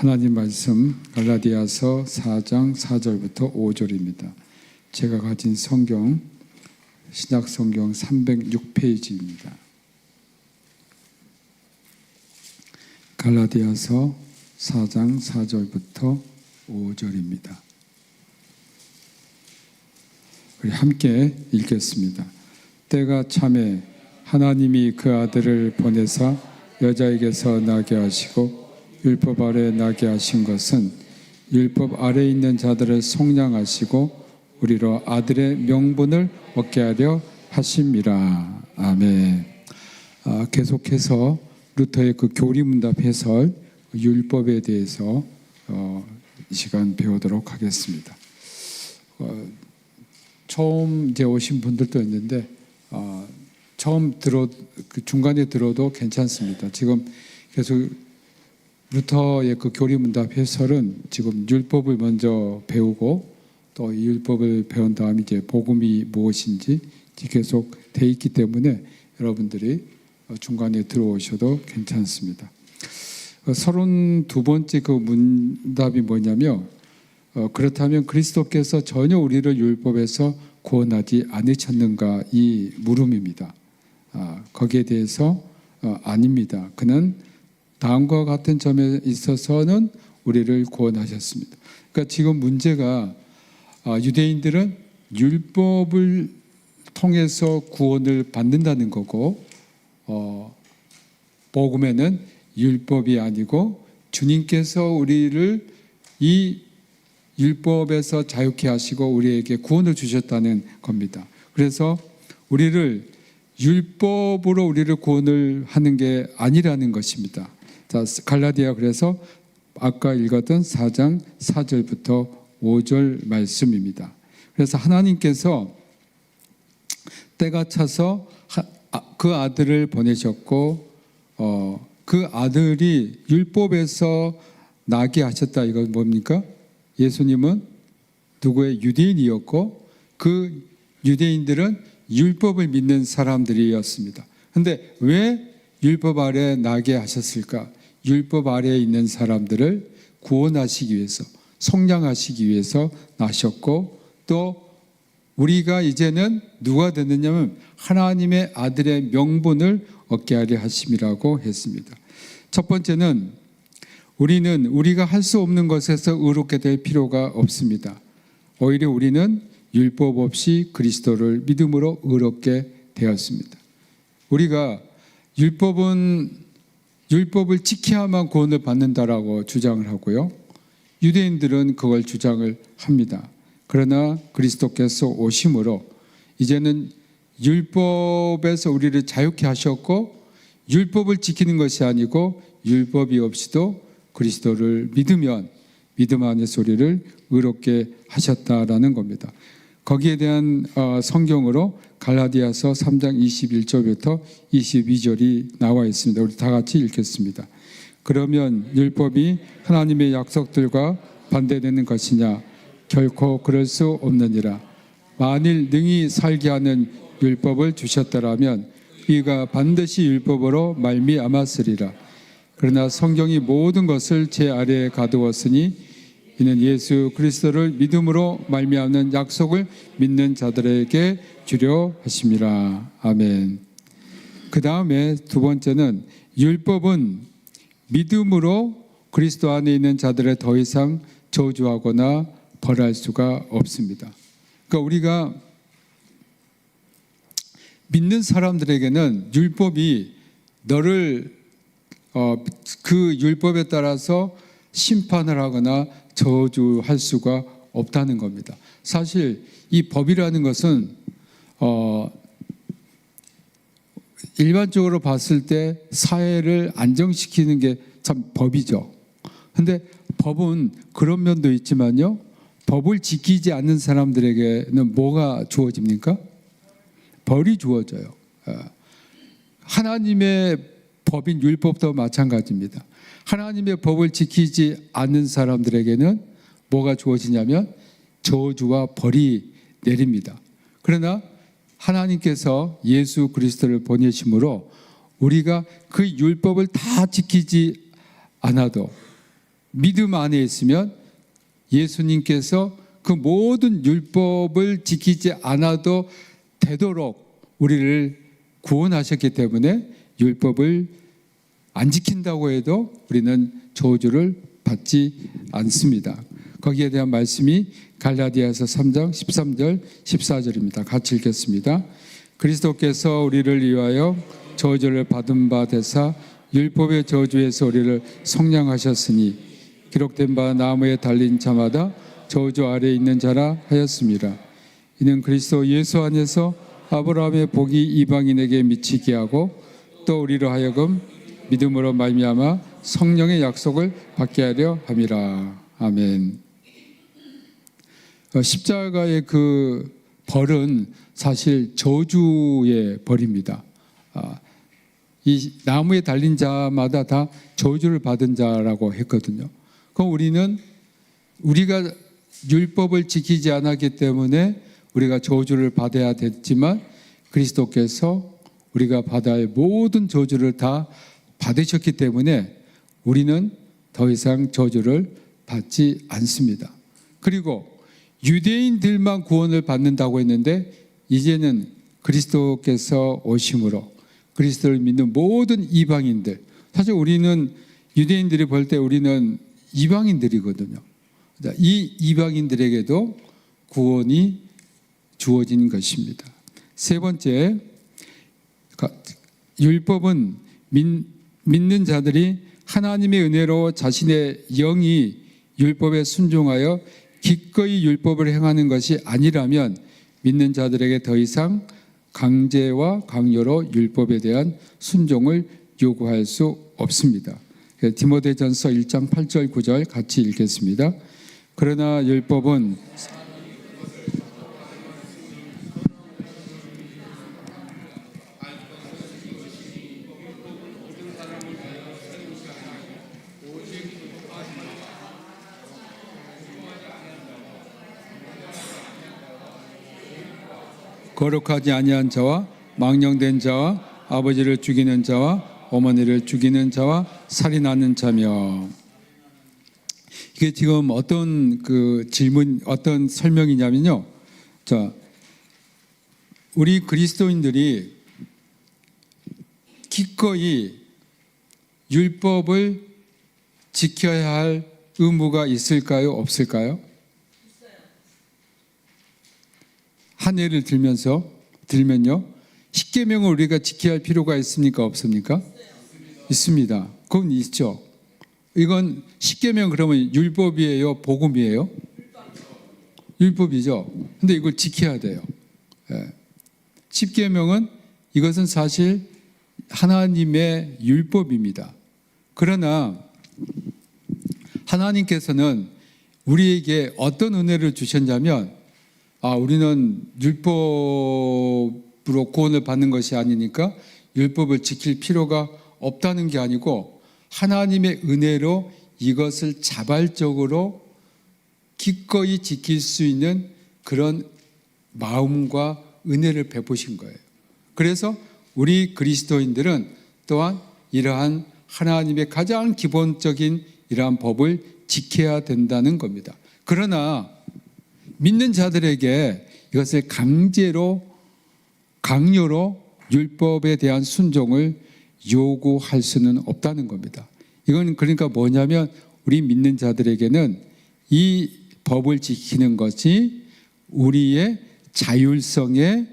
하나님 말씀 갈라디아서 4장 4절부터 5절입니다. 제가 가진 성경 신약 성경 306페이지입니다. 갈라디아서 4장 4절부터 5절입니다. 우리 함께 읽겠습니다. 때가 차매 하나님이 그 아들을 보내사 여자에게서 나게 하시고 율법 아래 나게 하신 것은 율법 아래 있는 자들을 속량하시고 우리로 아들의 명분을 얻게 하려 하심이라. 아멘. 계속해서 루터의 그 교리문답 해설 율법에 대해서 이 시간 배우도록 하겠습니다. 처음 이제 오신 분들도 있는데 처음 중간에 들어도 괜찮습니다. 지금 계속 루터의 그 교리문답 해설은 지금 율법을 먼저 배우고 또 이 율법을 배운 다음 이제 복음이 무엇인지 계속 돼 있기 때문에 여러분들이 중간에 들어오셔도 괜찮습니다. 32번째 그 문답이 뭐냐면 그렇다면 그리스도께서 전혀 우리를 율법에서 구원하지 않으셨는가, 이 물음입니다. 거기에 대해서 아닙니다. 그는 다음과 같은 점에 있어서는 우리를 구원하셨습니다. 그러니까 지금 문제가 유대인들은 율법을 통해서 구원을 받는다는 거고 복음에는 율법이 아니고 주님께서 우리를 이 율법에서 자유케 하시고 우리에게 구원을 주셨다는 겁니다. 그래서 우리를 율법으로 우리를 구원을 하는 게 아니라는 것입니다. 자, 갈라디아 그래서 아까 읽었던 4장 4절부터 5절 말씀입니다. 그래서 하나님께서 때가 차서 그 아들을 보내셨고 그 아들이 율법에서 나게 하셨다. 이건 뭡니까? 예수님은 누구의 유대인이었고 그 유대인들은 율법을 믿는 사람들이었습니다. 그런데 왜 율법 아래 나게 하셨을까? 율법 아래에 있는 사람들을 구원하시기 위해서, 속량하시기 위해서 나셨고, 또 우리가 이제는 누가 됐느냐면 하나님의 아들의 명분을 얻게 하려 하심이라고 했습니다. 첫 번째는 우리는 우리가 할 수 없는 것에서 의롭게 될 필요가 없습니다. 오히려 우리는 율법 없이 그리스도를 믿음으로 의롭게 되었습니다. 우리가 율법을 지켜야만 구원을 받는다라고 주장을 하고요. 유대인들은 그걸 주장을 합니다. 그러나 그리스도께서 오심으로 이제는 율법에서 우리를 자유케 하셨고 율법을 지키는 것이 아니고 율법이 없이도 그리스도를 믿으면 믿음 안에서 우리를 의롭게 하셨다라는 겁니다. 거기에 대한 성경으로 갈라디아서 3장 21절부터 22절이 나와 있습니다. 우리 다 같이 읽겠습니다. 그러면 율법이 하나님의 약속들과 반대되는 것이냐? 결코 그럴 수 없느니라. 만일 능히 살게 하는 율법을 주셨더라면 이가 반드시 율법으로 말미암았으리라. 그러나 성경이 모든 것을 제 아래에 가두었으니 이는 예수 그리스도를 믿음으로 말미암는 약속을 믿는 자들에게 주려 하심이라. 아멘. 그 다음에 두 번째는 율법은 믿음으로 그리스도 안에 있는 자들을 더 이상 저주하거나 벌할 수가 없습니다. 그러니까 우리가 믿는 사람들에게는 율법이 너를 그 율법에 따라서 심판을 하거나 저주할 수가 없다는 겁니다. 사실 이 법이라는 것은 일반적으로 봤을 때 사회를 안정시키는 게 참 법이죠. 그런데 법은 그런 면도 있지만요. 법을 지키지 않는 사람들에게는 뭐가 주어집니까? 벌이 주어져요. 하나님의 법인 율법도 마찬가지입니다. 하나님의 법을 지키지 않는 사람들에게는 뭐가 주어지냐면 저주와 벌이 내립니다. 그러나 하나님께서 예수 그리스도를 보내심으로 우리가 그 율법을 다 지키지 않아도 믿음 안에 있으면 예수님께서 그 모든 율법을 지키지 않아도 되도록 우리를 구원하셨기 때문에 율법을 안 지킨다고 해도 우리는 저주를 받지 않습니다. 거기에 대한 말씀이 갈라디아서 3장 13절 14절입니다. 같이 읽겠습니다. 그리스도께서 우리를 위하여 저주를 받은 바 되사 율법의 저주에서 우리를 속량하셨으니 기록된 바 나무에 달린 자마다 저주 아래에 있는 자라 하였습니다. 이는 그리스도 예수 안에서 아브라함의 복이 이방인에게 미치게 하고 또 우리로 하여금 믿음으로 말미암아 성령의 약속을 받게 하려 함이라. 아멘. 십자가의 그 벌은 사실 저주의 벌입니다. 이 나무에 달린 자마다 다 저주를 받은 자라고 했거든요. 그럼 우리가 율법을 지키지 않았기 때문에 우리가 저주를 받아야 됐지만 그리스도께서 우리가 받아야 할 모든 저주를 다 받으셨기 때문에 우리는 더 이상 저주를 받지 않습니다. 그리고 유대인들만 구원을 받는다고 했는데 이제는 그리스도께서 오심으로 그리스도를 믿는 모든 이방인들, 사실 우리는 유대인들이 볼 때 우리는 이방인들이거든요. 이 이방인들에게도 구원이 주어진 것입니다. 세 번째, 율법은 믿는 자들이 하나님의 은혜로 자신의 영이 율법에 순종하여 기꺼이 율법을 행하는 것이 아니라면 믿는 자들에게 더 이상 강제와 강요로 율법에 대한 순종을 요구할 수 없습니다. 디모데전서 1장 8절 9절 같이 읽겠습니다. 그러나 율법은 거룩하지 아니한 자와 망령된 자와 아버지를 죽이는 자와 어머니를 죽이는 자와 살인하는 자며. 이게 지금 어떤 어떤 설명이냐면요. 자, 우리 그리스도인들이 기꺼이 율법을 지켜야 할 의무가 있을까요? 없을까요? 한 예를 들면요. 십계명을 우리가 지켜야 할 필요가 있습니까? 없습니까? 있습니다. 그건 있죠. 이건 십계명 그러면 율법이에요? 복음이에요? 율법이죠. 근데 이걸 지켜야 돼요. 십계명은 이것은 사실 하나님의 율법입니다. 그러나 하나님께서는 우리에게 어떤 은혜를 주셨냐면 우리는 율법으로 구원을 받는 것이 아니니까 율법을 지킬 필요가 없다는 게 아니고 하나님의 은혜로 이것을 자발적으로 기꺼이 지킬 수 있는 그런 마음과 은혜를 베푸신 거예요. 그래서 우리 그리스도인들은 또한 이러한 하나님의 가장 기본적인 이러한 법을 지켜야 된다는 겁니다. 그러나 믿는 자들에게 이것을 강요로 율법에 대한 순종을 요구할 수는 없다는 겁니다. 이건 그러니까 뭐냐면 우리 믿는 자들에게는 이 법을 지키는 것이 우리의 자율성에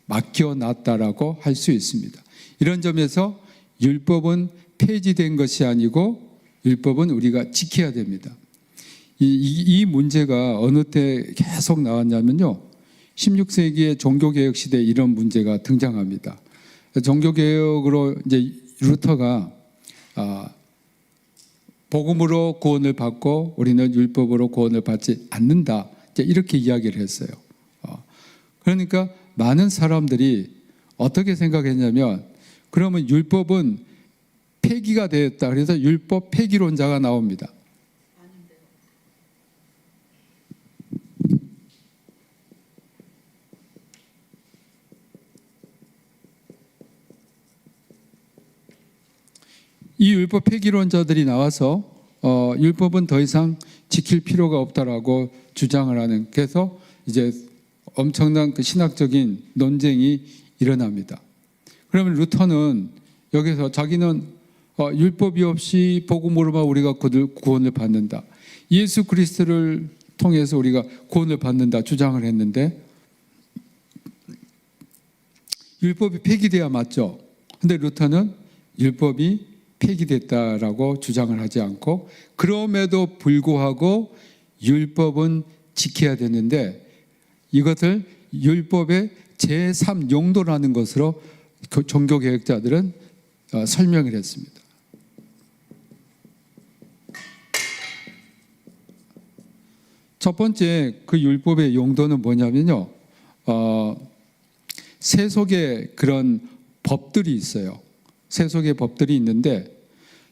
맡겨놨다라고 할 수 있습니다. 이런 점에서 율법은 폐지된 것이 아니고 율법은 우리가 지켜야 됩니다. 이 문제가 어느 때 계속 나왔냐면요. 16세기의 종교개혁 시대에 이런 문제가 등장합니다. 종교개혁으로 이제 루터가 복음으로 구원을 받고 우리는 율법으로 구원을 받지 않는다. 이렇게 이야기를 했어요. 그러니까 많은 사람들이 어떻게 생각했냐면 그러면 율법은 폐기가 되었다. 그래서 율법 폐기론자가 나옵니다. 이 율법 폐기론자들이 나와서 율법은 더 이상 지킬 필요가 없다라고 주장을 하는, 그래서 이제 엄청난 그 신학적인 논쟁이 일어납니다. 그러면 루터는 여기서 자기는 율법이 없이 복음으로만 우리가 구원을 받는다, 예수 그리스도를 통해서 우리가 구원을 받는다 주장을 했는데, 율법이 폐기돼야 맞죠. 근데 루터는 율법이 폐기됐다라고 주장을 하지 않고, 그럼에도 불구하고 율법은 지켜야 되는데 이것을 율법의 제3용도라는 것으로 종교개혁자들은 설명을 했습니다. 첫 번째 그 율법의 용도는 뭐냐면요, 세속의 그런 법들이 있어요. 세속의 법들이 있는데,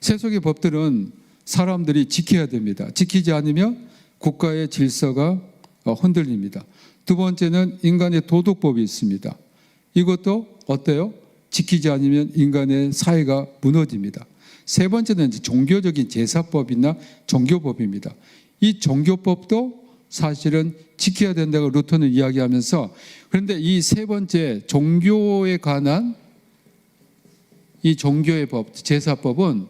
세속의 법들은 사람들이 지켜야 됩니다. 지키지 않으면 국가의 질서가 흔들립니다. 두 번째는 인간의 도덕법이 있습니다. 이것도 어때요? 지키지 않으면 인간의 사회가 무너집니다. 세 번째는 종교적인 제사법이나 종교법입니다. 이 종교법도 사실은 지켜야 된다고 루터는 이야기하면서, 그런데 이 세 번째 종교에 관한 이 종교의 법, 제사법은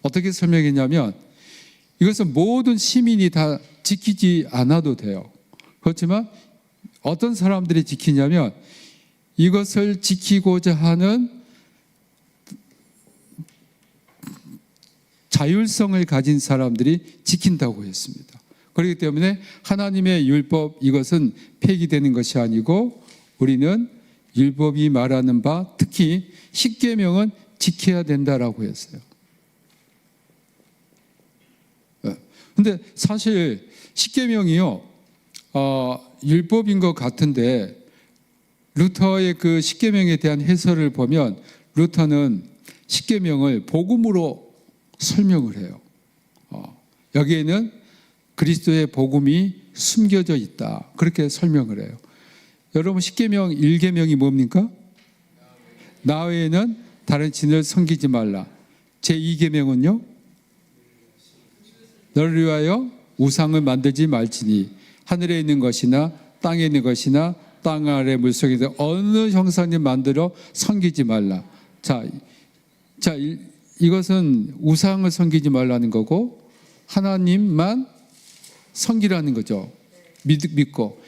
어떻게 설명했냐면, 이것은 모든 시민이 다 지키지 않아도 돼요. 그렇지만 어떤 사람들이 지키냐면, 이것을 지키고자 하는 자율성을 가진 사람들이 지킨다고 했습니다. 그렇기 때문에 하나님의 율법, 이것은 폐기되는 것이 아니고 우리는 율법이 말하는 바, 특히 십계명은 지켜야 된다라고 했어요. 근데 사실 십계명이요, 율법인 것 같은데, 루터의 그 십계명에 대한 해설을 보면 루터는 십계명을 복음으로 설명을 해요. 여기에는 그리스도의 복음이 숨겨져 있다, 그렇게 설명을 해요. 여러분, 십계명 1계명이 뭡니까? 나 외에는 다른 신을 섬기지 말라. 제2계명은요, 너를 위하여 우상을 만들지 말지니 하늘에 있는 것이나 땅에 있는 것이나 땅 아래 물속에 있는 어느 형상을 만들어 섬기지 말라. 자, 이것은 우상을 섬기지 말라는 거고 하나님만 섬기라는 거죠. 믿고.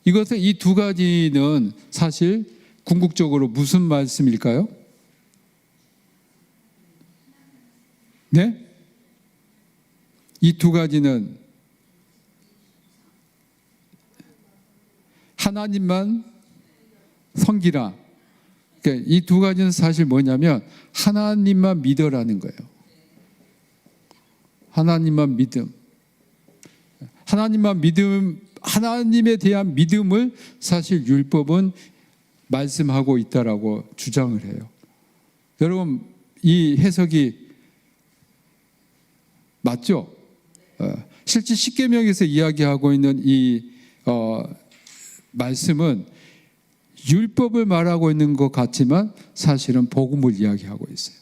이것은, 이 두 가지는 사실 궁극적으로 무슨 말씀일까요? 네? 이 두 가지는 하나님만 섬기라. 그러니까 이 두 가지는 사실 뭐냐면 하나님만 믿어라는 거예요. 하나님만 믿음. 하나님만 믿음, 하나님에 대한 믿음을 사실 율법은 말씀하고 있다라고 주장을 해요. 여러분, 이 해석이 맞죠? 실제 십계명에서 이야기하고 있는 이 말씀은 율법을 말하고 있는 것 같지만 사실은 복음을 이야기하고 있어요.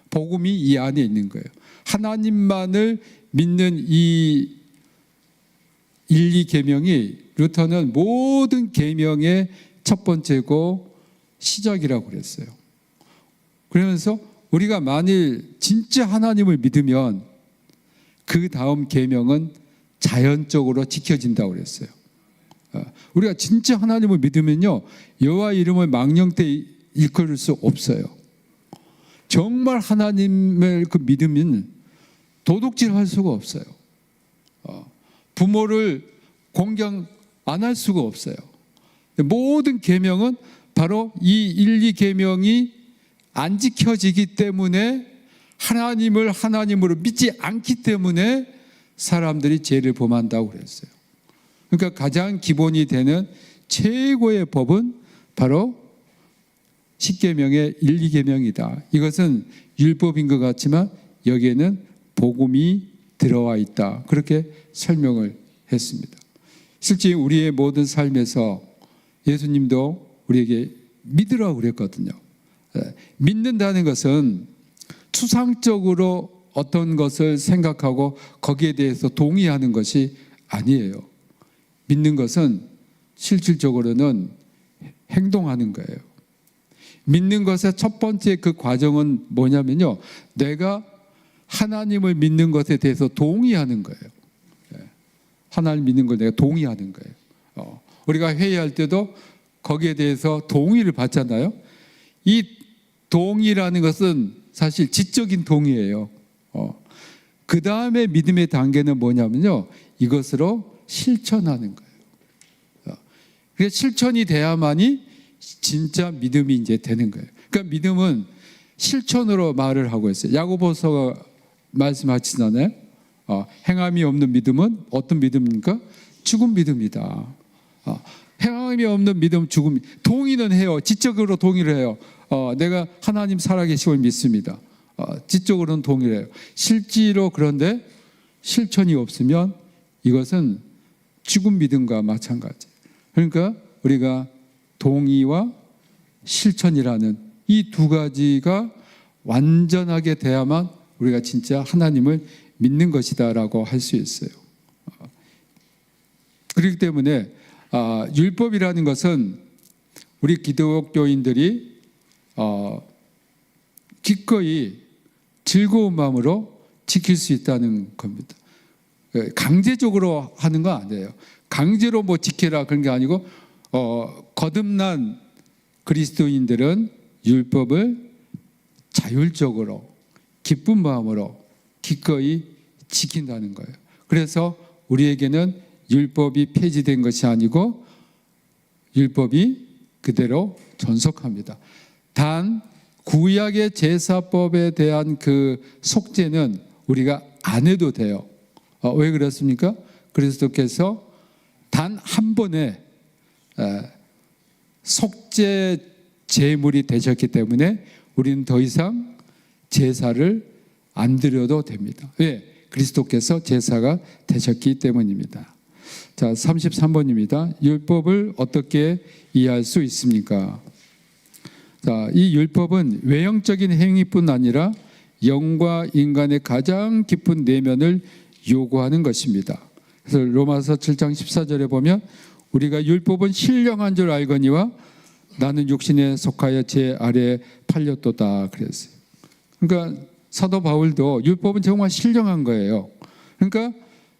복음이 이 안에 있는 거예요. 하나님만을 믿는 이 1, 2계명이 루터는 모든 계명의 첫 번째고 시작이라고 그랬어요. 그러면서 우리가 만일 진짜 하나님을 믿으면 그 다음 계명은 자연적으로 지켜진다고 그랬어요. 우리가 진짜 하나님을 믿으면요, 여호와 이름을 망령되이 일컬을 수 없어요. 정말 하나님을 그 믿으면 도둑질할 수가 없어요. 부모를 공경 안 할 수가 없어요. 모든 계명은 바로 이 1, 2계명이 안 지켜지기 때문에, 하나님을 하나님으로 믿지 않기 때문에 사람들이 죄를 범한다고 그랬어요. 그러니까 가장 기본이 되는 최고의 법은 바로 십계명의 1, 2계명이다. 이것은 율법인 것 같지만 여기에는 복음이 들어와 있다. 그렇게 설명을 했습니다. 실제 우리의 모든 삶에서 예수님도 우리에게 믿으라고 그랬거든요. 믿는다는 것은 추상적으로 어떤 것을 생각하고 거기에 대해서 동의하는 것이 아니에요. 믿는 것은 실질적으로는 행동하는 거예요. 믿는 것의 첫 번째 그 과정은 뭐냐면요, 내가 하나님을 믿는 것에 대해서 동의하는 거예요. 하나님 믿는 걸 내가 동의하는 거예요. 우리가 회의할 때도 거기에 대해서 동의를 받잖아요. 이 동의라는 것은 사실 지적인 동의예요. 그 다음에 믿음의 단계는 뭐냐면요, 이것으로 실천하는 거예요. 그래서 실천이 돼야만이 진짜 믿음이 이제 되는 거예요. 그러니까 믿음은 실천으로 말을 하고 있어요. 야고보서가 말씀하시잖아요. 행함이 없는 믿음은 어떤 믿음입니까? 죽은 믿음이다. 행함이 없는 믿음, 죽음. 동의는 해요. 지적으로 동의를 해요. 내가 하나님 살아계심을 믿습니다. 지적으로는 동의를 해요. 실제로 그런데 실천이 없으면 이것은 죽은 믿음과 마찬가지. 그러니까 우리가 동의와 실천이라는 이 두 가지가 완전하게 돼야만 우리가 진짜 하나님을 믿는 것이다라고 할 수 있어요. 그렇기 때문에 율법이라는 것은 우리 기독교인들이 기꺼이 즐거운 마음으로 지킬 수 있다는 겁니다. 강제적으로 하는 거 아니에요. 강제로 뭐 지켜라 그런 게 아니고 거듭난 그리스도인들은 율법을 자율적으로 기쁜 마음으로 기꺼이 지킨다는 거예요. 그래서 우리에게는 율법이 폐지된 것이 아니고 율법이 그대로 존속합니다. 단 구약의 제사법에 대한 그 속죄는 우리가 안 해도 돼요. 왜 그렇습니까? 그리스도께서 단 한 번에 속죄 제물이 되셨기 때문에 우리는 더 이상 제사를 안 드려도 됩니다. 왜? 그리스도께서 제사가 되셨기 때문입니다. 자, 33번입니다. 율법을 어떻게 이해할 수 있습니까? 자, 이 율법은 외형적인 행위뿐 아니라 영과 인간의 가장 깊은 내면을 요구하는 것입니다. 그래서 로마서 7장 14절에 보면 우리가 율법은 신령한 줄 알거니와 나는 육신에 속하여 제 아래에 팔렸도다 그랬어요. 그러니까 사도 바울도 율법은 정말 신령한 거예요. 그러니까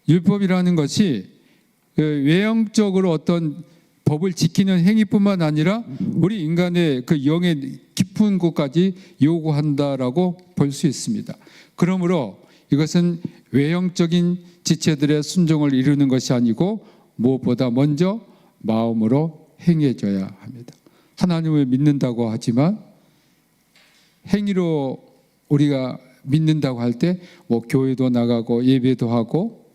율법이라는 것이 외형적으로 어떤 법을 지키는 행위뿐만 아니라 우리 인간의 그 영의 깊은 곳까지 요구한다라고 볼 수 있습니다. 그러므로 이것은 외형적인 지체들의 순종을 이루는 것이 아니고 무엇보다 먼저 마음으로 행해져야 합니다. 하나님을 믿는다고 하지만 행위로 우리가 믿는다고 할 때 뭐 교회도 나가고 예배도 하고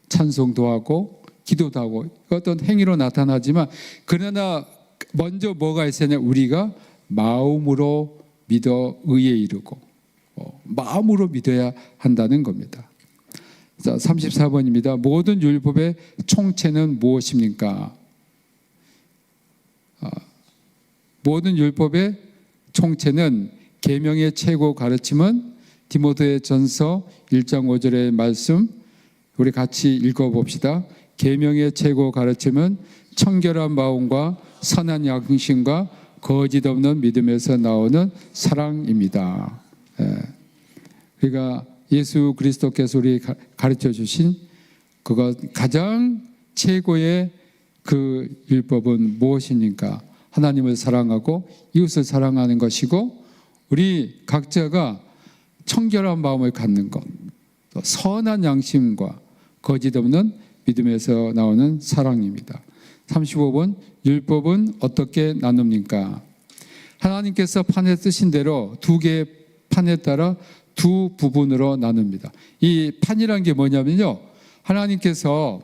찬송도 하고 기도도 하고 어떤 행위로 나타나지만 그러나 먼저 뭐가 있어야 하냐, 우리가 마음으로 믿어 의에 이르고 마음으로 믿어야 한다는 겁니다. 자, 34번입니다. 모든 율법의 총체는 무엇입니까? 모든 율법의 총체는 계명의 최고 가르침은 디모데 전서 1장 5절의 말씀 우리 같이 읽어봅시다. 계명의 최고 가르침은 청결한 마음과 선한 양심과 거짓 없는 믿음에서 나오는 사랑입니다. 그러니까 예수 그리스도께서 우리 가르쳐 주신 그것 가장 최고의 그 율법은 무엇입니까? 하나님을 사랑하고 이웃을 사랑하는 것이고 우리 각자가 청결한 마음을 갖는 것, 또 선한 양심과 거짓 없는 믿음에서 나오는 사랑입니다. 35번 율법은 어떻게 나눕니까? 하나님께서 판에 쓰신 대로 두 개의 판에 따라 두 부분으로 나눕니다. 이 판이란 게 뭐냐면요, 하나님께서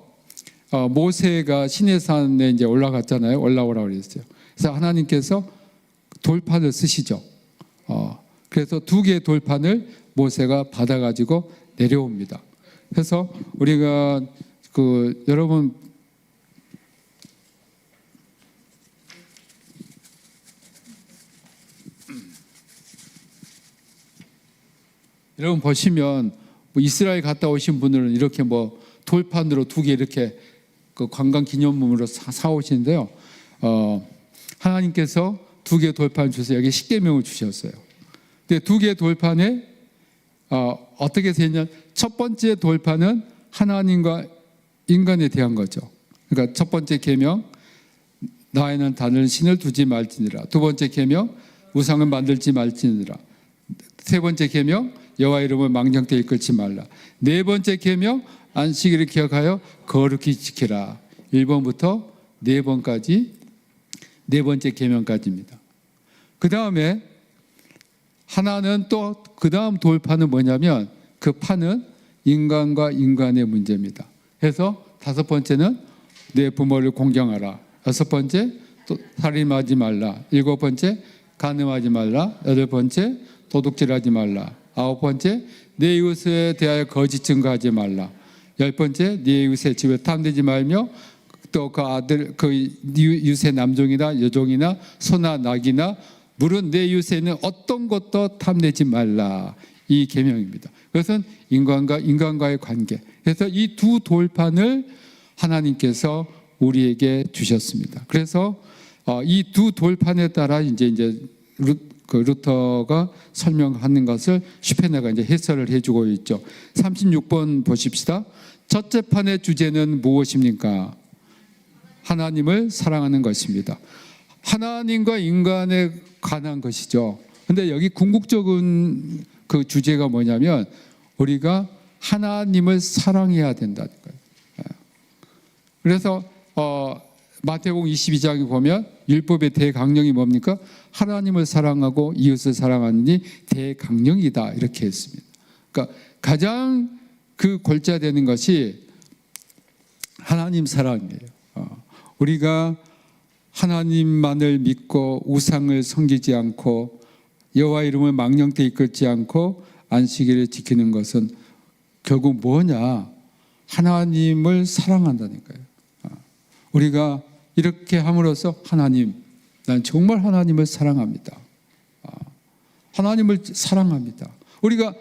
모세가 시내산에 이제 올라갔잖아요. 올라오라고 그랬어요. 그래서 하나님께서 돌판을 쓰시죠. 그래서 두 개의 돌판을 모세가 받아가지고 내려옵니다. 그래서 우리가 여러분 여러분 보시면 뭐 이스라엘 갔다 오신 분들은 이렇게 뭐 돌판으로 2개 이렇게 그 관광 기념품으로 사오시는데요. 하나님께서 2개 돌판 주세요. 여기 십계명을 주셨어요. 근데 2개 돌판에 어떻게 되냐? 첫 번째 돌판은 하나님과 인간에 대한 거죠. 그러니까 첫 번째 계명, 나에는 다른 신을 두지 말지니라. 두 번째 계명, 우상을 만들지 말지니라. 세 번째 계명, 여호와 이름을 망령되이 끌지 말라. 네 번째 계명, 안식일을 기억하여 거룩히 지키라. 1번부터 4번까지, 네 번째 계명까지입니다. 그 다음에 하나는 또 그 다음 돌판은 뭐냐면 그 판은 인간과 인간의 문제입니다. 그래서 5번째는 내 부모를 공경하라. 6번째 또 살인하지 말라. 7번째 간음하지 말라. 8번째 도둑질하지 말라. 9번째 내 이웃에 대하여 거짓 증거하지 말라. 10번째 네 이웃의 집을 탐내지 말며 또 그 아들 그 이웃의 남종이나 여종이나 소나 낙이나 물은 내 이웃에 있는 어떤 것도 탐내지 말라. 이 계명입니다. 그것은 인간과의 관계. 그래서 이 2 돌판을 하나님께서 우리에게 주셨습니다. 그래서 이 2 돌판에 따라 이제 루터가 설명하는 것을 슈페너가 이제 해설을 해주고 있죠. 36번 보십시다. 첫째 판의 주제는 무엇입니까? 하나님을 사랑하는 것입니다. 하나님과 인간에 관한 것이죠. 근데 여기 궁극적인 그 주제가 뭐냐면 우리가 하나님을 사랑해야 된다는 거예요. 그래서 마태복음 22장에 보면 율법의 대강령이 뭡니까? 하나님을 사랑하고 이웃을 사랑하느니 대강령이다 이렇게 했습니다. 그러니까 가장 그 골자되는 것이 하나님 사랑이에요. 우리가 하나님만을 믿고 우상을 섬기지 않고 여호와 이름을 망령되이 이끌지 않고 안식일을 지키는 것은 결국 뭐냐? 하나님을 사랑한다는 거예요. 우리가 이렇게 함으로써 하나님, 난 정말 하나님을 사랑합니다. 하나님을 사랑합니다. 우리가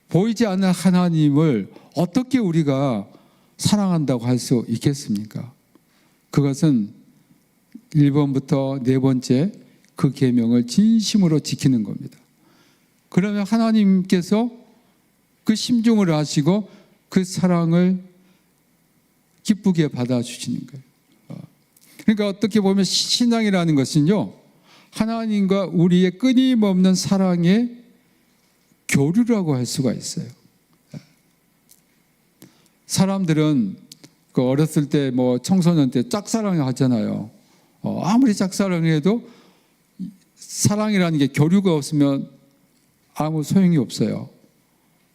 보이지 않는 하나님을 어떻게 우리가 사랑한다고 할 수 있겠습니까? 그것은 1번부터 4번째 그 계명을 진심으로 지키는 겁니다. 그러면 하나님께서 그 심중을 아시고 그 사랑을 기쁘게 받아주시는 거예요. 그러니까 어떻게 보면 신앙이라는 것은요, 하나님과 우리의 끊임없는 사랑의 교류라고 할 수가 있어요. 사람들은 그 어렸을 때 뭐 청소년 때 짝사랑을 하잖아요. 아무리 짝사랑을 해도 사랑이라는 게 교류가 없으면 아무 소용이 없어요.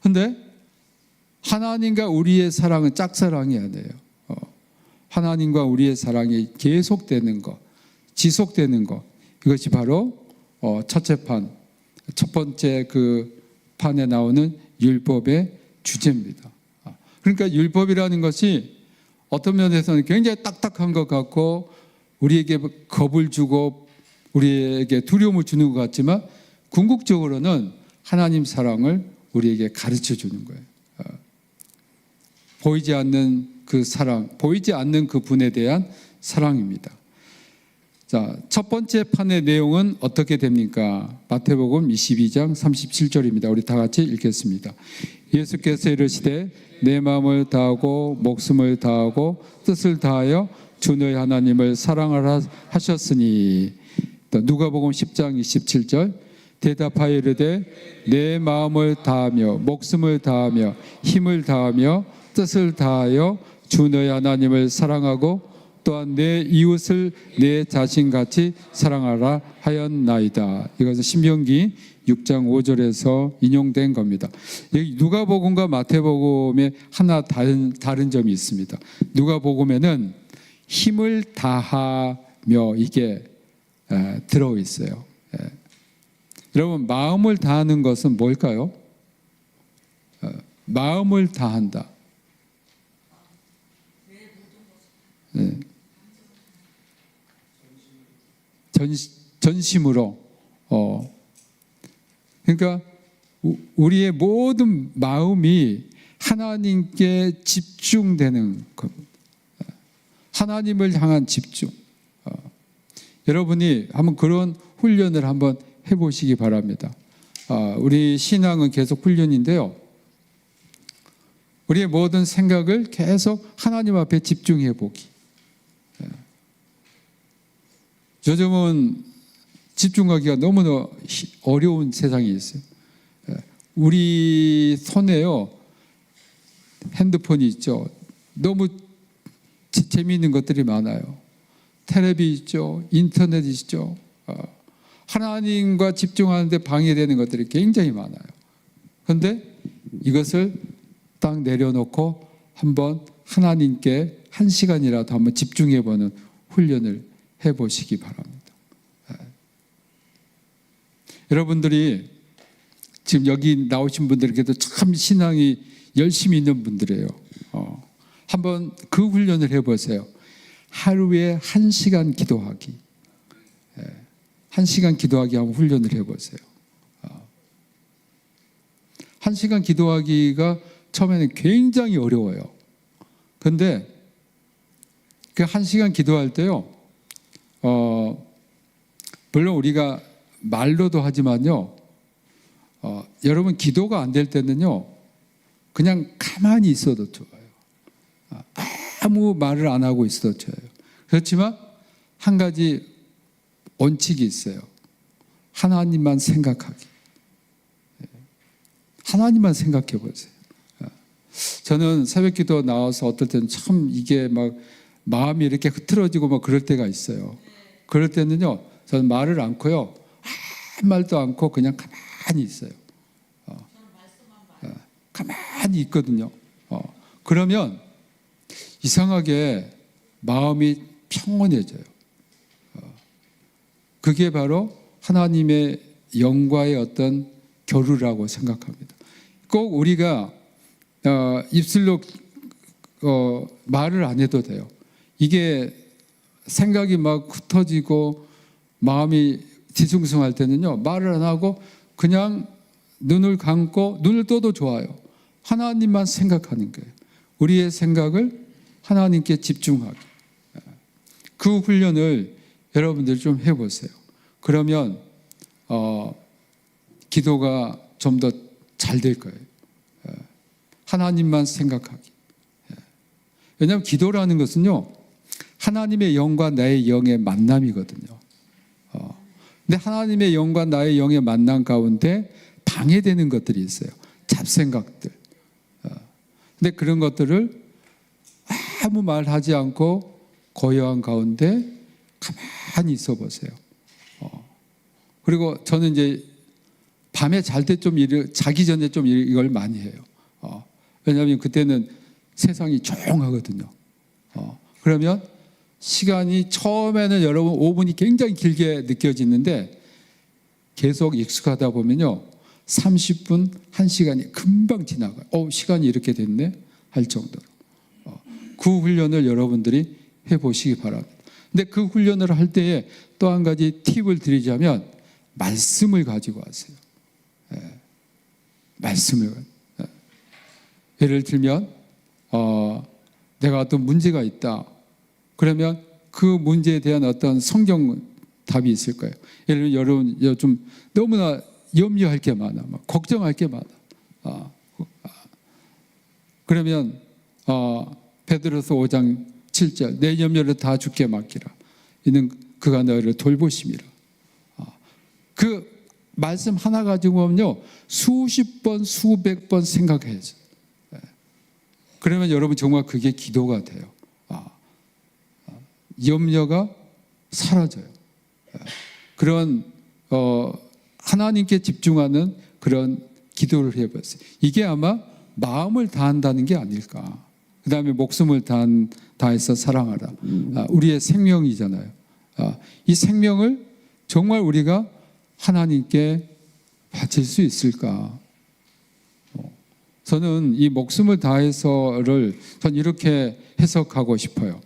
근데 하나님과 우리의 사랑은 짝사랑이 아니에요. 하나님과 우리의 사랑이 계속되는 것, 지속되는 것, 이것이 바로 첫째 판, 첫 번째 그 판에 나오는 율법의 주제입니다. 그러니까 율법이라는 것이 어떤 면에서는 굉장히 딱딱한 것 같고 우리에게 겁을 주고 우리에게 두려움을 주는 것 같지만 궁극적으로는 하나님 사랑을 우리에게 가르쳐 주는 거예요. 보이지 않는 그 사랑, 보이지 않는 그 분에 대한 사랑입니다. 자, 첫 번째 판의 내용은 어떻게 됩니까? 마태복음 22장 37절입니다. 우리 다 같이 읽겠습니다. 예수께서 이르시되 내 마음을 다하고 목숨을 다하고 뜻을 다하여 주 너희 하나님을 사랑하라 하셨으니. 누가복음 10장 27절 대답하여 이르되 내 마음을 다하며 목숨을 다하며 힘을 다하며 뜻을 다하여 주 너희 하나님을 사랑하고 또한 내 이웃을 내 자신같이 사랑하라 하였나이다. 이것은 신명기 6장 5절에서 인용된 겁니다. 여기 누가복음과 마태복음에 하나 다른 점이 있습니다. 누가복음에는 힘을 다하며 이게 들어 있어요. 여러분, 마음을 다하는 것은 뭘까요? 마음을 다한다. 전심으로. 그러니까 우리의 모든 마음이 하나님께 집중되는 겁니다. 하나님을 향한 집중. 여러분이 한번 그런 훈련을 한번 해보시기 바랍니다. 우리 신앙은 계속 훈련인데요. 우리의 모든 생각을 계속 하나님 앞에 집중해 보기. 요즘은 집중하기가 너무나 어려운 세상이 있어요. 우리 손에요, 핸드폰이 있죠. 너무 재미있는 것들이 많아요. 텔레비 있죠. 인터넷 있죠. 하나님과 집중하는데 방해되는 것들이 굉장히 많아요. 그런데 이것을 딱 내려놓고 한번 하나님께 1시간이라도 한번 집중해보는 훈련을 해보시기 바랍니다. 여러분들이 지금 여기 나오신 분들께도 참 신앙이 열심히 있는 분들이에요. 한번 그 훈련을 해보세요. 하루에 1시간 기도하기. 1시간 기도하기 한번 훈련을 해보세요. 1시간 기도하기가 처음에는 굉장히 어려워요. 그런데 그 1시간 기도할 때요, 물론 우리가 말로도 하지만요, 여러분 기도가 안 될 때는요, 그냥 가만히 있어도 좋아요. 아무 말을 안 하고 있어도 좋아요. 그렇지만 한 가지 원칙이 있어요. 하나님만 생각하기. 하나님만 생각해 보세요. 저는 새벽 기도 나와서 어떨 때는 참 이게 막 마음이 이렇게 흐트러지고 막 그럴 때가 있어요. 그럴 때는요, 저는 말을 않고요, 아무 말도 않고 그냥 가만히 있어요. 가만히 있거든요. 그러면 이상하게 마음이 평온해져요. 그게 바로 하나님의 영과의 어떤 교류라고 생각합니다. 꼭 우리가 입술로 말을 안 해도 돼요. 이게 생각이 막 흩어지고 마음이 뒤숭숭할 때는요, 말을 안 하고 그냥 눈을 감고 눈을 떠도 좋아요. 하나님만 생각하는 거예요. 우리의 생각을 하나님께 집중하기. 그 훈련을 여러분들 좀 해보세요. 그러면 기도가 좀 더 잘 될 거예요. 하나님만 생각하기. 왜냐하면 기도라는 것은요, 하나님의 영과 나의 영의 만남이거든요. 근데 하나님의 영과 나의 영의 만남 가운데 방해되는 것들이 있어요. 잡생각들. 근데 그런 것들을 아무 말하지 않고 고요한 가운데 가만히 있어 보세요. 그리고 저는 이제 밤에 잘 때 좀 자기 전에 좀 이걸 많이 해요. 왜냐하면 그때는 세상이 조용하거든요. 그러면 시간이 처음에는 여러분 5분이 굉장히 길게 느껴지는데 계속 익숙하다 보면요, 30분, 1시간이 금방 지나가요. 시간이 이렇게 됐네 할 정도로. 그 훈련을 여러분들이 해보시기 바랍니다. 근데 그 훈련을 할 때에 또 한 가지 팁을 드리자면 말씀을 가지고 하세요. 말씀을. 예를 들면 내가 어떤 문제가 있다. 그러면 그 문제에 대한 어떤 성경 답이 있을 거예요. 예를 들면 여러분 좀 너무나 염려할 게 많아, 막 걱정할 게 많아. 그러면 베드로서 5장 7절 내 염려를 다 주께 맡기라. 이는 그가 너희를 돌보심이라. 그 말씀 하나 가지고 보면요, 수십 번, 수백 번 생각해야죠. 그러면 여러분 정말 그게 기도가 돼요. 염려가 사라져요. 그런 하나님께 집중하는 그런 기도를 해봤어요. 이게 아마 마음을 다한다는 게 아닐까. 그 다음에 목숨을 다해서 사랑하라. 우리의 생명이잖아요. 이 생명을 정말 우리가 하나님께 바칠 수 있을까? 저는 이 목숨을 다해서를 전 이렇게 해석하고 싶어요.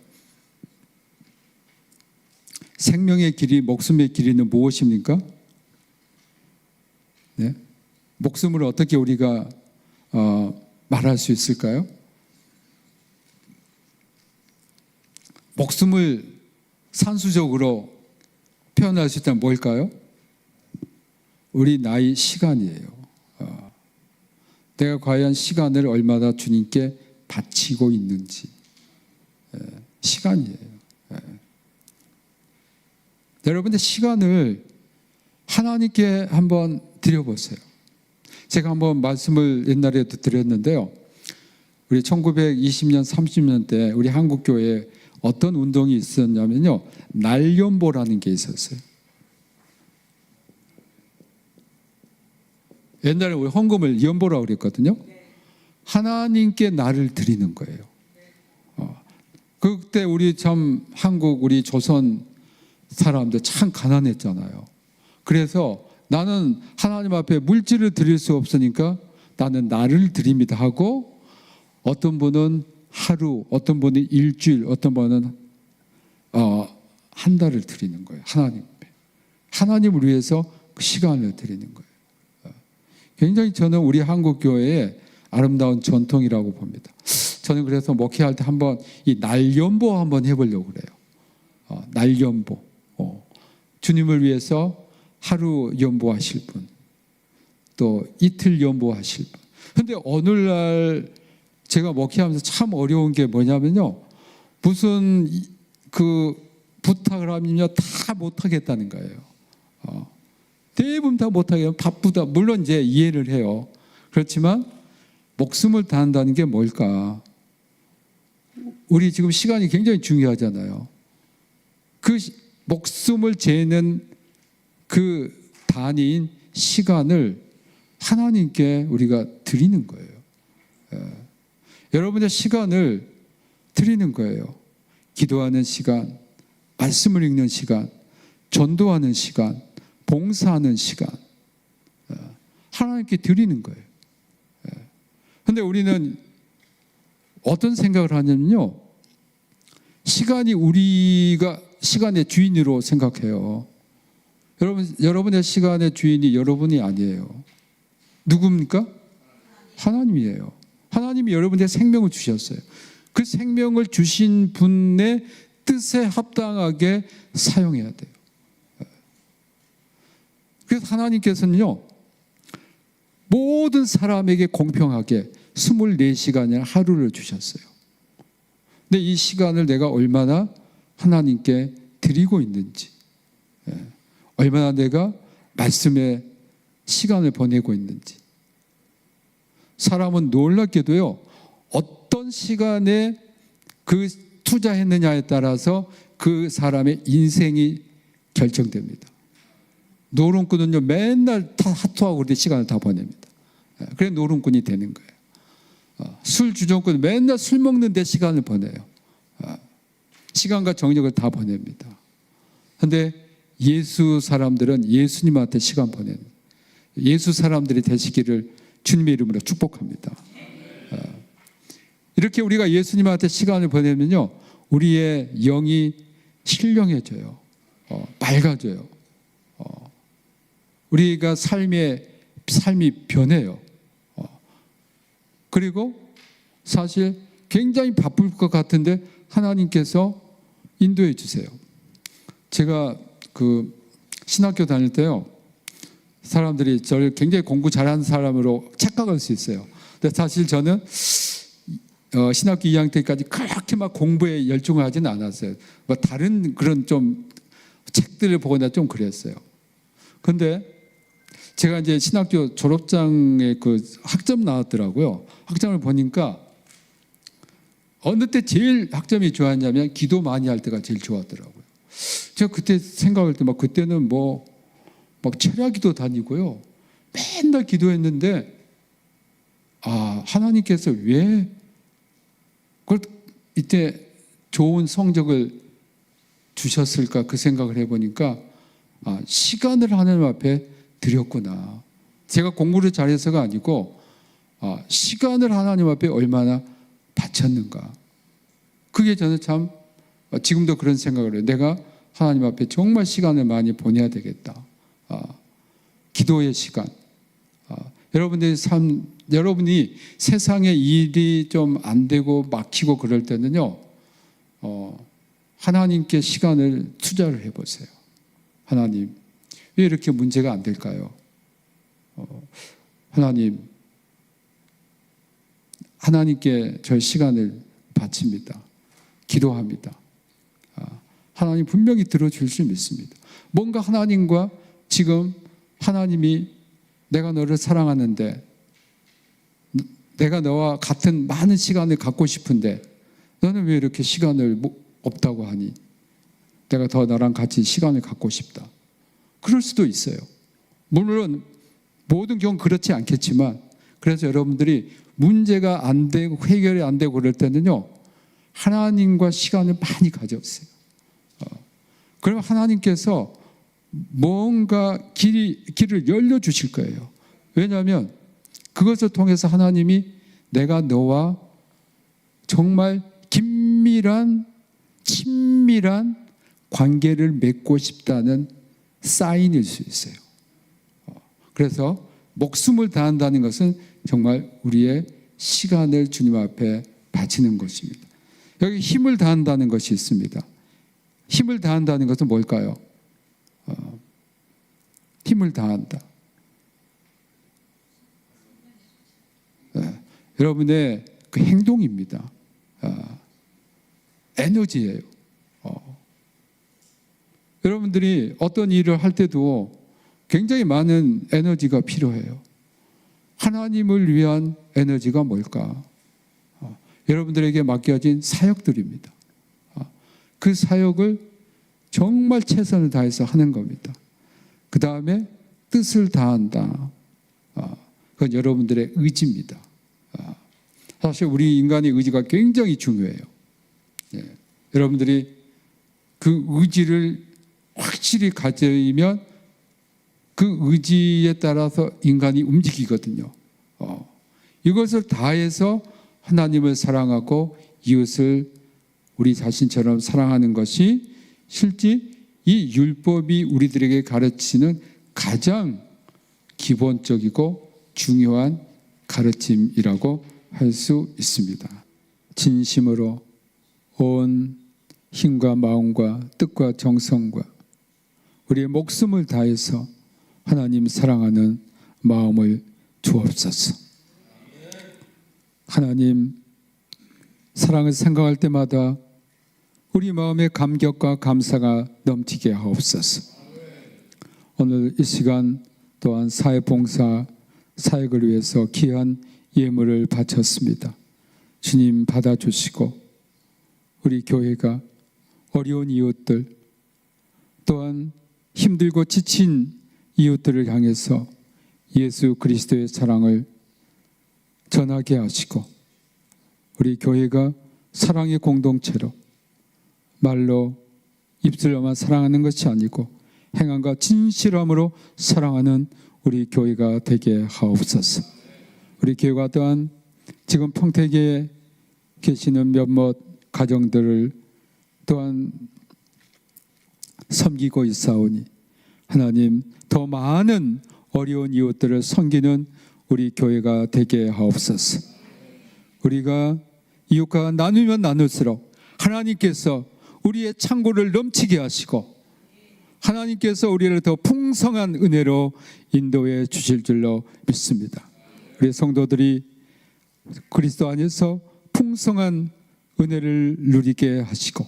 생명의 길이, 목숨의 길이는 무엇입니까? 네? 목숨을 어떻게 우리가 말할 수 있을까요? 목숨을 산수적으로 표현할 수 있다면 뭘까요? 우리 나이 시간이에요. 내가 과연 시간을 얼마나 주님께 바치고 있는지. 시간이에요. 여러분의 시간을 하나님께 한번 드려보세요. 제가 한번 말씀을 옛날에도 드렸는데요. 우리 1920년, 30년 때 우리 한국교회에 어떤 운동이 있었냐면요. 날연보라는 게 있었어요. 옛날에 우리 헌금을 연보라고 그랬거든요. 하나님께 나를 드리는 거예요. 그때 우리 참 한국, 우리 조선 사람들 참 가난했잖아요. 그래서 나는 하나님 앞에 물질을 드릴 수 없으니까 나는 나를 드립니다 하고, 어떤 분은 하루, 어떤 분은 일주일, 어떤 분은 한 달을 드리는 거예요. 하나님을 위해서 그 시간을 드리는 거예요. 굉장히 저는 우리 한국교회의 아름다운 전통이라고 봅니다. 저는 그래서 목회할 때 한번 이 날연보 한번 해보려고 그래요. 날연보. 주님을 위해서 하루 연보하실 분, 또 이틀 연보하실 분. 근데 오늘날 제가 목회하면서 참 어려운 게 뭐냐면요. 무슨 그 부탁을 하면요. 다 못하겠다는 거예요. 대부분 다 못하게 바쁘다. 물론 이제 이해를 해요. 그렇지만 목숨을 다한다는 게 뭘까? 우리 지금 시간이 굉장히 중요하잖아요. 그 목숨을 재는 그 단위인 시간을 하나님께 우리가 드리는 거예요. 여러분의 시간을 드리는 거예요. 기도하는 시간, 말씀을 읽는 시간, 전도하는 시간, 봉사하는 시간, 하나님께 드리는 거예요. 그런데 우리는 어떤 생각을 하냐면요. 우리가 시간의 주인으로 생각해요. 여러분의 시간의 주인이 여러분이 아니에요. 누굽니까? 하나님이에요. 하나님이 여러분의 생명을 주셨어요. 그 생명을 주신 분의 뜻에 합당하게 사용해야 돼요. 그래서 하나님께서는요, 모든 사람에게 공평하게 24시간이나 하루를 주셨어요. 근데 이 시간을 내가 얼마나 하나님께 드리고 있는지, 얼마나 내가 말씀에 시간을 보내고 있는지. 사람은 놀랍게도요, 어떤 시간에 그 투자했느냐에 따라서 그 사람의 인생이 결정됩니다. 노름꾼은요, 맨날 다 하토하고 그렇게 시간을 다 보냅니다. 그래 노름꾼이 되는 거예요. 술 주정꾼은 맨날 술 먹는 데 시간을 보내요. 시간과 정력을 다 보냅니다. 그런데 예수 사람들은 예수님한테 시간 보내는, 예수 사람들이 되시기를 주님의 이름으로 축복합니다. 이렇게 우리가 예수님한테 시간을 보내면요, 우리의 영이 신령해져요. 맑아져요. 우리가 삶이 변해요. 그리고 사실 굉장히 바쁠 것 같은데 하나님께서 인도해 주세요. 제가 그 신학교 다닐 때요, 사람들이 저를 굉장히 공부 잘하는 사람으로 착각할 수 있어요. 근데 사실 저는 신학교 2학년 때까지 그렇게 막 공부에 열중을 하지는 않았어요. 뭐 다른 그런 좀 책들을 보거나 좀 그랬어요. 근데 제가 이제 신학교 졸업장에 그 학점 나왔더라고요. 학점을 보니까 어느 때 제일 학점이 좋았냐면 기도 많이 할 때가 제일 좋았더라고요. 제가 그때 생각할 때 막 그때는 막 철야기도 다니고요. 맨날 기도했는데, 하나님께서 왜 그걸 이때 좋은 성적을 주셨을까 그 생각을 해보니까 시간을 하나님 앞에 드렸구나. 제가 공부를 잘해서가 아니고 시간을 하나님 앞에 얼마나 바쳤는가. 그게 저는 참 지금도 그런 생각을 해요. 내가 하나님 앞에 정말 시간을 많이 보내야 되겠다. 기도의 시간. 여러분이 세상에 일이 좀 안 되고 막히고 그럴 때는요, 하나님께 시간을 투자를 해보세요. 하나님, 왜 이렇게 문제가 안 될까요? 하나님께 저의 시간을 바칩니다. 기도합니다. 하나님 분명히 들어줄 줄 믿습니다. 뭔가 하나님과 지금 하나님이 내가 너를 사랑하는데, 내가 너와 같은 많은 시간을 갖고 싶은데 너는 왜 이렇게 시간을 없다고 하니? 내가 더 너랑 같이 시간을 갖고 싶다. 그럴 수도 있어요. 물론 모든 경우는 그렇지 않겠지만, 그래서 여러분들이 문제가 안 되고 해결이 안 되고 그럴 때는요, 하나님과 시간을 많이 가져보세요. 그러면 하나님께서 뭔가 길을 열려주실 거예요. 왜냐하면 그것을 통해서 하나님이 내가 너와 정말 긴밀한 친밀한 관계를 맺고 싶다는 사인일 수 있어요. 그래서 목숨을 다한다는 것은 정말 우리의 시간을 주님 앞에 바치는 것입니다. 여기 힘을 다한다는 것이 있습니다. 힘을 다한다는 것은 뭘까요? 힘을 다한다. 여러분의 그 행동입니다. 에너지예요. 여러분들이 어떤 일을 할 때도 굉장히 많은 에너지가 필요해요. 하나님을 위한 에너지가 뭘까? 여러분들에게 맡겨진 사역들입니다. 그 사역을 정말 최선을 다해서 하는 겁니다. 그 다음에 뜻을 다한다. 그건 여러분들의 의지입니다. 사실 우리 인간의 의지가 굉장히 중요해요. 여러분들이 그 의지를 확실히 가지면 그 의지에 따라서 인간이 움직이거든요. 이것을 다해서 하나님을 사랑하고 이웃을 우리 자신처럼 사랑하는 것이 실제 이 율법이 우리들에게 가르치는 가장 기본적이고 중요한 가르침이라고 할 수 있습니다. 진심으로 온 힘과 마음과 뜻과 정성과 우리의 목숨을 다해서 하나님 사랑하는 마음을 주옵소서. 하나님 사랑을 생각할 때마다 우리 마음의 감격과 감사가 넘치게 하옵소서. 오늘 이 시간 또한 사회봉사 사역을 위해서 귀한 예물을 바쳤습니다. 주님 받아주시고 우리 교회가 어려운 이웃들 또한 힘들고 지친 이웃들을 향해서 예수 그리스도의 사랑을 전하게 하시고 우리 교회가 사랑의 공동체로 말로 입술로만 사랑하는 것이 아니고 행함과 진실함으로 사랑하는 우리 교회가 되게 하옵소서. 우리 교회가 또한 지금 평택에 계시는 몇몇 가정들을 또한 섬기고 있사오니 하나님 더 많은 어려운 이웃들을 섬기는 우리 교회가 되게 하옵소서. 우리가 이웃과 나누면 나눌수록 하나님께서 우리의 창고를 넘치게 하시고 하나님께서 우리를 더 풍성한 은혜로 인도해 주실 줄로 믿습니다. 우리 성도들이 그리스도 안에서 풍성한 은혜를 누리게 하시고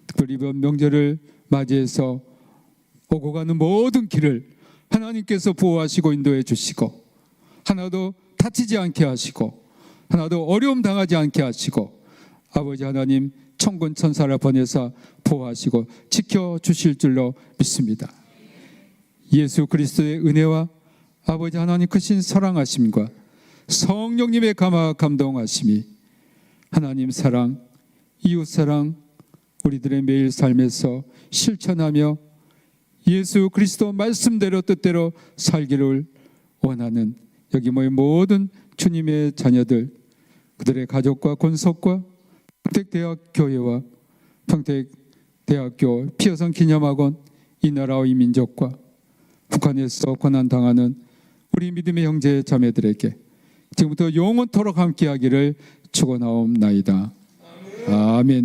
특별히 이번 명절을 맞이해서 오고 가는 모든 길을 하나님께서 보호하시고 인도해 주시고 하나도 다치지 않게 하시고 하나도 어려움 당하지 않게 하시고 아버지 하나님 천군 천사를 보내사 보호하시고 지켜주실 줄로 믿습니다. 예수 그리스도의 은혜와 아버지 하나님 크신 사랑하심과 성령님의 감동하심이 하나님 사랑, 이웃 사랑 우리들의 매일 삶에서 실천하며 예수 그리스도 말씀대로 뜻대로 살기를 원하는 여기 모인 모든 주님의 자녀들 그들의 가족과 권속과 평택대학교회와 평택대학교 피어성 기념학원 이 나라와 이 민족과 북한에서 고난당하는 우리 믿음의 형제 자매들에게 지금부터 영원토록 함께하기를 축원하옵나이다. 아멘.